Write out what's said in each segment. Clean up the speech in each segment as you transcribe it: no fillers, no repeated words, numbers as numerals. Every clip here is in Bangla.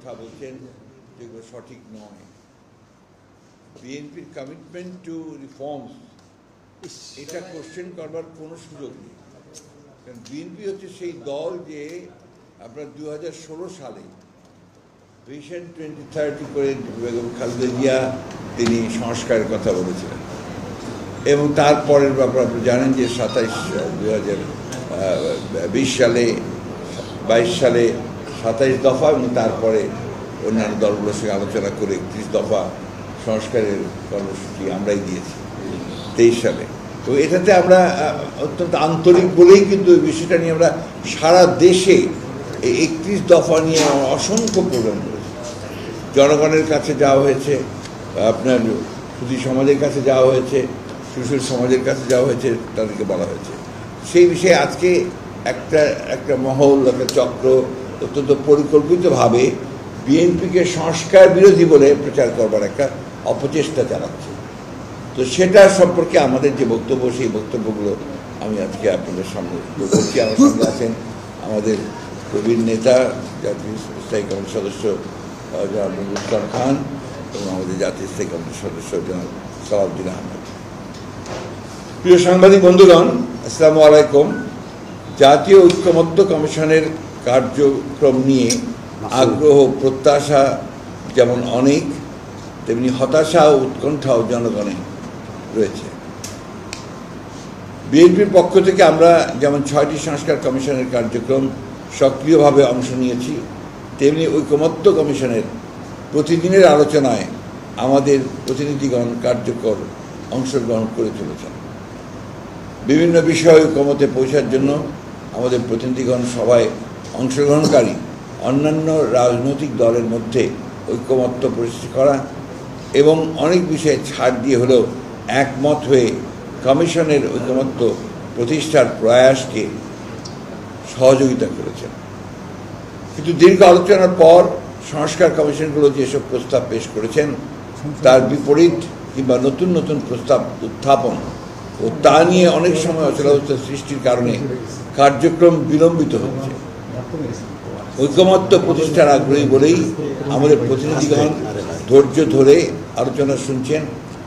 কথা বলছেন যেগুলো সঠিক নয়। বিএনপির কমিটমেন্ট টু রিফর্মস এটা কোশ্চেন করবার কোনো সুযোগ নেই, কারণ বিএনপি হচ্ছে সেই দল যে আপনার 2016 সালে ভিশন 2030 করে বেগম খালেদা জিয়া তিনি সংস্কারের কথা বলেছিলেন, এবং তারপরের ব্যাপার আপনি জানেন যে 2020 সালে 22 সালে 27 দফা, এবং তারপরে অন্যান্য দলগুলোর সঙ্গে আলোচনা করে 31 দফা সংস্কারের কর্মসূচি আমরাই দিয়েছি 23 সালে। তো এটাতে আমরা অত্যন্ত আন্তরিক বলেই কিন্তু এই বিষয়টা নিয়ে আমরা সারা দেশে 31 দফা নিয়ে অসংখ্য প্রোগ্রাম করেছি। জনগণের কাছে যাওয়া হয়েছে, আপনার সুধী সমাজের কাছে যাওয়া হয়েছে, শিশুর সমাজের কাছে যাওয়া হয়েছে, তাদেরকে বলা হয়েছে। সেই বিষয়ে আজকে একটা মহল, একটা চক্র অত্যন্ত পরিকল্পিতভাবে বিএনপিকে সংস্কার বিরোধী বলে প্রচার করবার একটা অপচেষ্টা চালাচ্ছে। তো সেটা সম্পর্কে আমাদের যে বক্তব্য, সেই বক্তব্যগুলো আমি আজকে আপনাদের সামনে বলছি। আমার সঙ্গে আছেন আমাদের প্রবীণ নেতা, জাতীয় স্থায়ী কমিটির সদস্য জনাব নজরুল ইসলাম খান, এবং আমাদের জাতীয় স্থায়ী কমিটির সদস্য জনাব সালাউদ্দিন আহমেদ। প্রিয় সাংবাদিক বন্ধুগণ, আসসালামু আলাইকুম। জাতীয় ঐক্যমত্য কমিশনের কার্যক্রম নিয়ে আগ্রহ প্রত্যাশা যেমন অনেক, তেমনি হতাশা ও উৎকণ্ঠাও জনগণে রয়েছে। বিএনপির পক্ষ থেকে আমরা যেমন 6টি সংস্কার কমিশনের কার্যক্রম সক্রিয়ভাবে অংশ নিয়েছি, তেমনি ঐকমত্য কমিশনের প্রতিদিনের আলোচনায় আমাদের প্রতিনিধিগণ কার্যকর অংশগ্রহণ করে চলেছেন। বিভিন্ন বিষয়ে ঐকমত্যে পৌঁছার জন্য আমাদের প্রতিনিধিগণ সভায় অংশগ্রহণকারী অন্যান্য রাজনৈতিক দলের মধ্যে ঐকমত্য প্রতিষ্ঠা করা এবং অনেক বিষয়ে ছাড় দিয়ে হলেও একমত হয়ে কমিশনের ঐকমত্য প্রতিষ্ঠার প্রয়াসকে সহযোগিতা করেছেন। কিন্তু দীর্ঘ আলোচনার পর সংস্কার কমিশনগুলো যেসব প্রস্তাব পেশ করেছেন তার বিপরীত কিংবা নতুন নতুন প্রস্তাব উত্থাপন ও তা নিয়ে অনেক সময় অচলাবস্থা সৃষ্টির কারণে কার্যক্রম বিলম্বিত হচ্ছে। ঐকমত্য প্রতিষ্ঠার আগ্রহী বলেই আমাদের প্রতিনিধিগণ ধৈর্য ধরে আলোচনা শুনছেন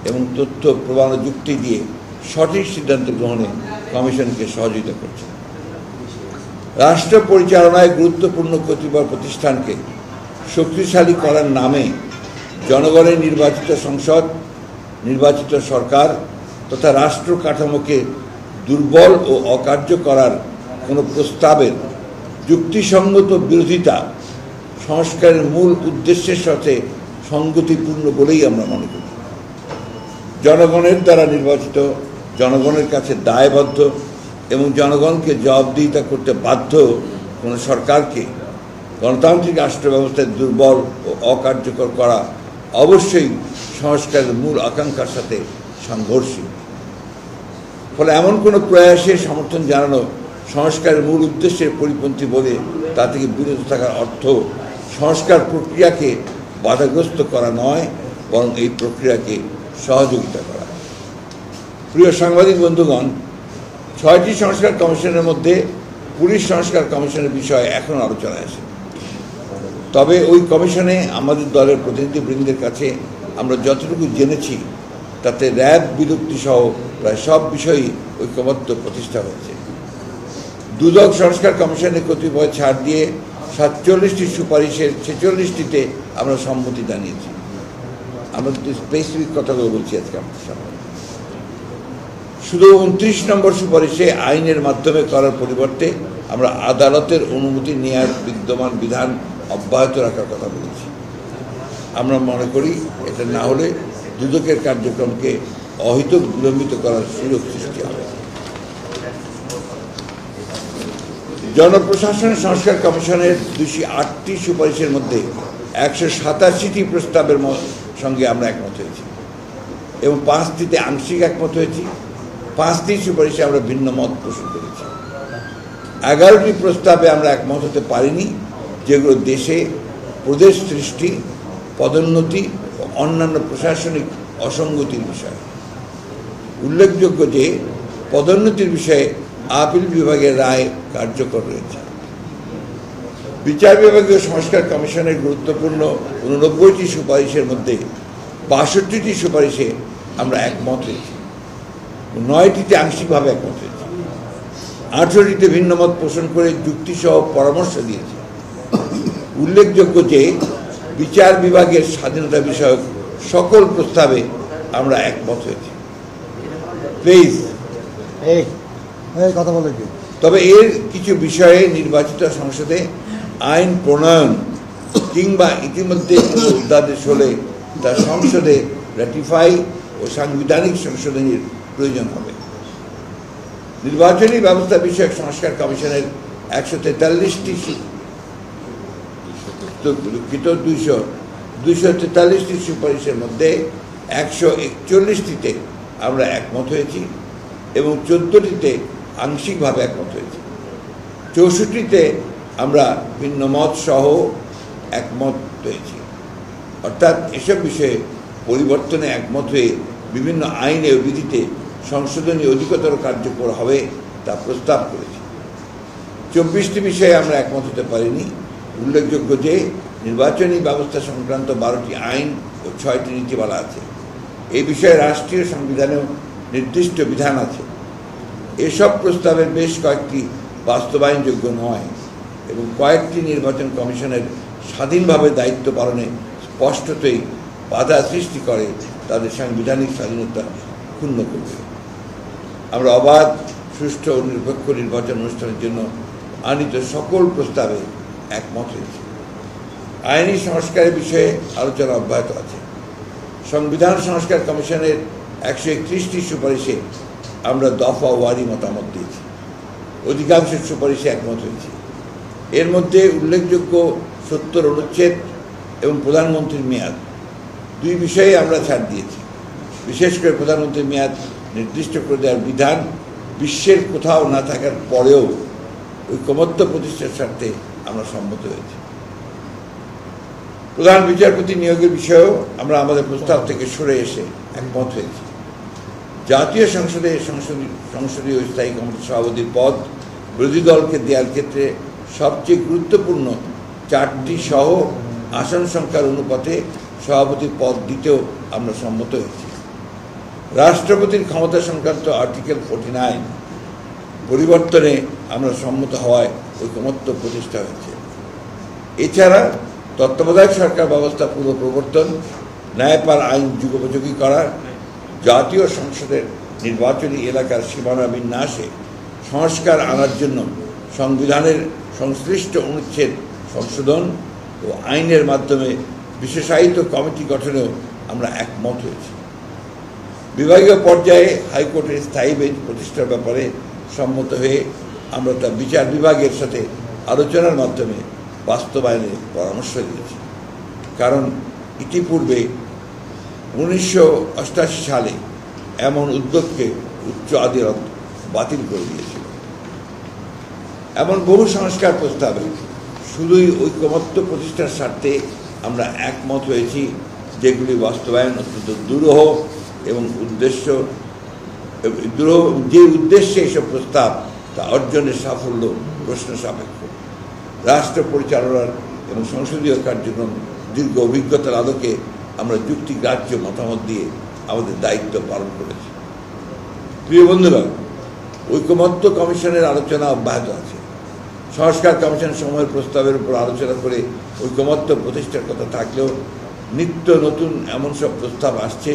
এবং তথ্য প্রমাণ যুক্তি দিয়ে সঠিক সিদ্ধান্ত গ্রহণে কমিশনকে সহযোগিতা করছেন। রাষ্ট্র পরিচালনায় গুরুত্বপূর্ণ কতিপয় প্রতিষ্ঠানকে শক্তিশালী করার নামে জনগণের নির্বাচিত সংসদ, নির্বাচিত সরকার তথা রাষ্ট্র কাঠামোকে দুর্বল ও অকার্য করার কোনো প্রস্তাবের যুক্তিসঙ্গত বিরোধিতা সংস্কারের মূল উদ্দেশ্যের সাথে সঙ্গতিপূর্ণ বলেই আমরা মনে করি। জনগণের দ্বারা নির্বাচিত, জনগণের কাছে দায়বদ্ধ এবং জনগণকে জবাবদিহিতা করতে বাধ্য কোনো সরকারকে গণতান্ত্রিক রাষ্ট্র ব্যবস্থায় দুর্বল ও অকার্যকর করা অবশ্যই সংস্কারের মূল আকাঙ্ক্ষার সাথে সাংঘর্ষিক। ফলে এমন কোনো প্রয়াসে সমর্থন জানানো সংস্কারের মূল উদ্দেশ্যের পরিপন্থী বলে তা থেকে বিরত থাকার অর্থ সংস্কার প্রক্রিয়াকে বাধাগ্রস্ত করা নয়, বরং এই প্রক্রিয়াকে সহযোগিতা করা। প্রিয় সাংবাদিক বন্ধুগণ, 6টি সংস্কার কমিশনের মধ্যে পুলিশ সংস্কার কমিশনের বিষয় এখন আলোচনায় আসে। তবে ওই কমিশনে আমাদের দলের প্রতিনিধিবৃন্দের কাছে আমরা যতটুকু জেনেছি তাতে র্যাব বিলুপ্তি সহ প্রায় সব বিষয়ই ঐকমত্য প্রতিষ্ঠা হয়েছে। দুদক সংস্কার কমিশনের কতিপয় ছাড় দিয়ে 47টি সুপারিশের 46টিতে আমরা সম্মতি জানিয়েছি। আমরা স্পেসিফিক কথাগুলো বলছি আজকে আপনার সামনে। শুধু 29 নম্বর সুপারিশে আইনের মাধ্যমে করার পরিবর্তে আমরা আদালতের অনুমতি নেওয়ার বিদ্যমান বিধান অব্যাহত রাখার কথা বলেছি। আমরা মনে করি এটা না হলে দুদকের কার্যক্রমকে অহেতুক বিলম্বিত করার সুযোগ সৃষ্টি হবে। জনপ্রশাসন সংস্কার কমিশনের 208টি সুপারিশের মধ্যে 187টি প্রস্তাবের সঙ্গে আমরা একমত হয়েছি এবং 5টিতে আংশিক একমত হয়েছি। 5টি সুপারিশে আমরা ভিন্ন মত পোষণ করেছি। 11টি প্রস্তাবে আমরা একমত হতে পারিনি, যেগুলো দেশে প্রদেশ সৃষ্টি, পদোন্নতি ও অন্যান্য প্রশাসনিক অসঙ্গতির বিষয়। উল্লেখযোগ্য যে পদোন্নতির বিষয়ে আপিল বিভাগের রায় কার্যকর রয়েছে। বিচার বিভাগীয় সংস্কার কমিশনের গুরুত্বপূর্ণ 89টি সুপারিশের মধ্যে 62টি সুপারিশে আমরা একমত হয়েছি, 9টিতে আংশিকভাবে একমত হয়েছি, 18টিতে ভিন্ন মত পোষণ করে যুক্তিসহ পরামর্শ দিয়েছি। উল্লেখযোগ্য যে বিচার বিভাগের স্বাধীনতা বিষয়ক সকল প্রস্তাবে আমরা একমত হয়েছি। প্লিজ কথা বলে কি, তবে এর কিছু বিষয়ে নির্বাচিত সংসদে আইন প্রণয়ন কিংবা ইতিমধ্যে কোনো অধ্যাদেশ হলে তা সংসদে র্যাটিফাই ও সাংবিধানিক সংশোধনীর প্রয়োজন হবে। নির্বাচনী ব্যবস্থা বিষয়ক সংস্কার কমিশনের 243টি সুপারিশের মধ্যে 141টিতে আমরা একমত হয়েছি এবং 14টিতে আংশিকভাবে একমত হয়েছি। 64টিতে আমরা ভিন্ন মত সহ একমত হয়েছি। অর্থাৎ এসব বিষয়ে পরিবর্তনে একমত হয়ে বিভিন্ন আইনে ও বিধিতে সংশোধনী অধিকতর কার্যকর হবে তা প্রস্তাব করেছি। 24টি বিষয়ে আমরা একমত হতে পারিনি। উল্লেখযোগ্য যে নির্বাচনী ব্যবস্থা সংক্রান্ত 12টি আইন ও 6টি নীতিমালা আছে। এই বিষয়ে রাষ্ট্রীয় সংবিধানেও নির্দিষ্ট বিধান আছে। এসব প্রস্তাবের বেশ কয়েকটি বাস্তবায়নযোগ্য নয় এবং কয়েকটি নির্বাচন কমিশনের স্বাধীনভাবে দায়িত্ব পালনে স্পষ্টতই বাধা সৃষ্টি করে, তাদের সাংবিধানিক স্বাধীনতা ক্ষুণ্ণ করবে। আমরা অবাধ, সুষ্ঠু ও নিরপেক্ষ নির্বাচন অনুষ্ঠানের জন্য আনিত সকল প্রস্তাবে একমত হয়েছে। আইনি সংস্কারের বিষয়ে আলোচনা অব্যাহত আছে। সংবিধান সংস্কার কমিশনের 131টি সুপারিশে আমরা দফা ওয়ারি মতামত দিয়েছি। অধিকাংশ সুপারিশে একমত হয়েছি। এর মধ্যে উল্লেখযোগ্য 70 অনুচ্ছেদ এবং প্রধানমন্ত্রীর মেয়াদ, দুই বিষয়ে আমরা ছাড় দিয়েছি। বিশেষ করে প্রধানমন্ত্রীর মেয়াদ নির্দিষ্ট করে দেওয়ার বিধান বিশ্বের কোথাও না থাকার পরেও ঐকমত্য প্রতিষ্ঠার স্বার্থে আমরা সম্মত হয়েছি। প্রধান বিচারপতি নিয়োগের বিষয়েও আমরা আমাদের প্রস্তাব থেকে সরে এসে একমত হয়েছি। জাতীয় সংসদে সংসদীয় স্থায়ী কমিটির সভাপতির পদ বিরোধী দলকে দেওয়ার ক্ষেত্রে সবচেয়ে গুরুত্বপূর্ণ 4টি সহ আসন সংখ্যার অনুপাতে সভাপতির পদ দিতেও আমরা সম্মত হয়েছি। রাষ্ট্রপতির ক্ষমতা সংক্রান্ত আর্টিকেল 49 পরিবর্তনে আমরা সম্মত হওয়ায় ঐকমত্য প্রতিষ্ঠা হয়েছে। এছাড়া তত্ত্বাবধায়ক সরকার ব্যবস্থা পুনঃপ্রবর্তন, ন্যায়পাল আইন যুগোপযোগী করা, জাতীয় সংসদের নির্বাচনী এলাকার সীমানা বিন্যাসে সংস্কার আনার জন্য সংবিধানের সংশ্লিষ্ট অনুচ্ছেদ সংশোধন ও আইনের মাধ্যমে বিশেষায়িত কমিটি গঠনেও আমরা একমত হয়েছি। বিভাগীয় পর্যায়ে হাইকোর্টের স্থায়ী বেঞ্চ প্রতিষ্ঠার ব্যাপারে সম্মত হয়ে আমরা তা বিচার বিভাগের সাথে আলোচনার মাধ্যমে বাস্তবায়নের পরামর্শ দিয়েছি। কারণ ইতিপূর্বে 1988 সালে এমন উদ্যোগকে উচ্চ আদালত বাতিল করে দিয়েছিল। এমন বহু সংস্কার প্রস্তাবে শুধুই ঐকমত্য প্রতিষ্ঠার স্বার্থে আমরা একমত হয়েছি, যেগুলি বাস্তবায়ন অত্যন্ত দুরূহ এবং যে উদ্দেশ্যে এসব প্রস্তাব তা অর্জনের সাফল্য প্রশ্ন সাপেক্ষ। রাষ্ট্র পরিচালনার এবং সংসদীয় কার্যক্রম দীর্ঘ অভিজ্ঞতার আলোকে আমরা যুক্তিগ্রাহ্য মতামত দিয়ে আমাদের দায়িত্ব পালন করেছি। প্রিয় বন্ধুরা, ঐকমত্য কমিশনের আলোচনা অব্যাহত আছে। সংস্কার কমিশন সময়ের প্রস্তাবের উপর আলোচনা করে ঐকমত্য প্রতিষ্ঠার কথা থাকলেও নিত্য নতুন এমন সব প্রস্তাব আসছে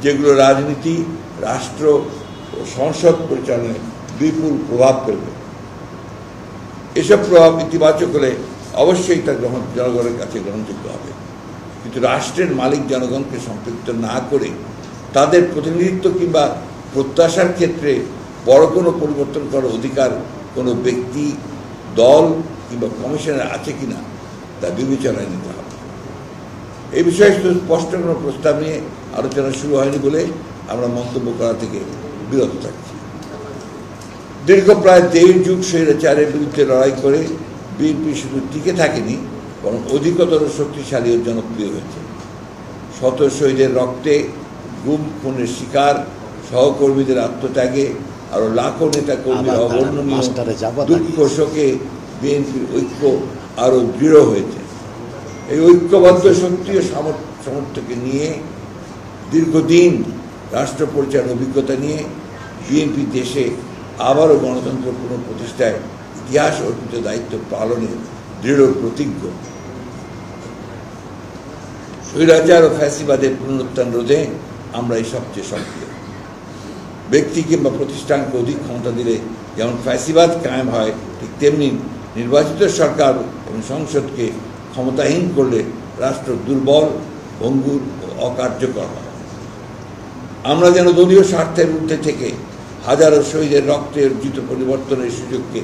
যেগুলো রাজনীতি, রাষ্ট্র ও সংসদ পরিচালনায় বিপুল প্রভাব ফেলবে। এসব প্রভাব ইতিবাচক হলে অবশ্যই তা জনগণের কাছে গ্রহণযোগ্য হবে, কিন্তু রাষ্ট্রের মালিক জনগণকে সম্পৃক্ত না করে তাদের প্রতিনিধিত্ব কিংবা প্রত্যাশার ক্ষেত্রে বড় কোনো পরিবর্তন করার অধিকার কোনো ব্যক্তি, দল কিংবা কমিশনের আছে কিনা তা বিবেচনায় নিতে হবে। এই বিষয়ে স্পষ্ট কোনো প্রস্তাব নিয়ে আলোচনা শুরু হয়নি বলে আমরা মন্তব্য করা থেকে বিরত থাকছি। দীর্ঘ প্রায় 1.5 যুগ স্বৈরাচারের বিরুদ্ধে লড়াই করে বিএনপি শুধু টিকে থাকেনি, বরং অধিকতর শক্তিশালী ও জনপ্রিয় হয়েছে। শত শহীদের রক্তে, গুম খুনের শিকার সহকর্মীদের আত্মত্যাগে আরও লাখো নেতা কর্মীর অবর্ণনীয় দুঃখ শোকে বিএনপির ঐক্য আরও দৃঢ় হয়েছে। এই ঐক্যবদ্ধ শক্তি ও সামর্থ্যকে নিয়ে দীর্ঘদিন রাষ্ট্র পরিচালনার অভিজ্ঞতা নিয়ে বিএনপি দেশে আবারও গণতন্ত্র পুনঃপ্রতিষ্ঠায় ইতিহাস অর্পিত দায়িত্ব পালনের দৃঢ় প্রতিজ্ঞ। স্বৈরাচার ও ফ্যাসিবাদের পুনরুত্থান রোধে আমরা এই সবচেয়ে সক্রিয়। ব্যক্তি কিংবা প্রতিষ্ঠানকে অধিক ক্ষমতা দিলে যেমন ফ্যাসিবাদ কায়েম হয়, ঠিক তেমনি নির্বাচিত সরকার এবং সংসদকে ক্ষমতাহীন করলে রাষ্ট্র দুর্বল, ভঙ্গুর ও অকার্যকর হয়। আমরা যেন দলীয় স্বার্থের ঊর্ধ্বে থেকে হাজারো শহীদের রক্তে অর্জিত পরিবর্তনের সুযোগকে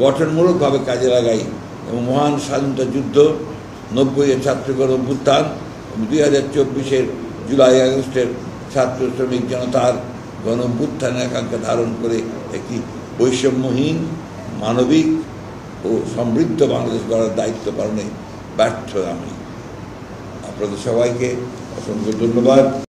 গঠনমূলকভাবে কাজে লাগাই এবং মহান স্বাধীনতা যুদ্ধ, 90-এর ছাত্র গণ-অভ্যুত্থান এবং 2024-এর জুলাই আগস্টের ছাত্র শ্রমিক জনতার গণ-অভ্যুত্থানের আকাঙ্ক্ষা ধারণ করে একটি বৈষম্যহীন, মানবিক ও সমৃদ্ধ বাংলাদেশ গড়ার দায়িত্ব পালনে ব্যর্থ আমি। আপনাদের সবাইকে অসংখ্য ধন্যবাদ।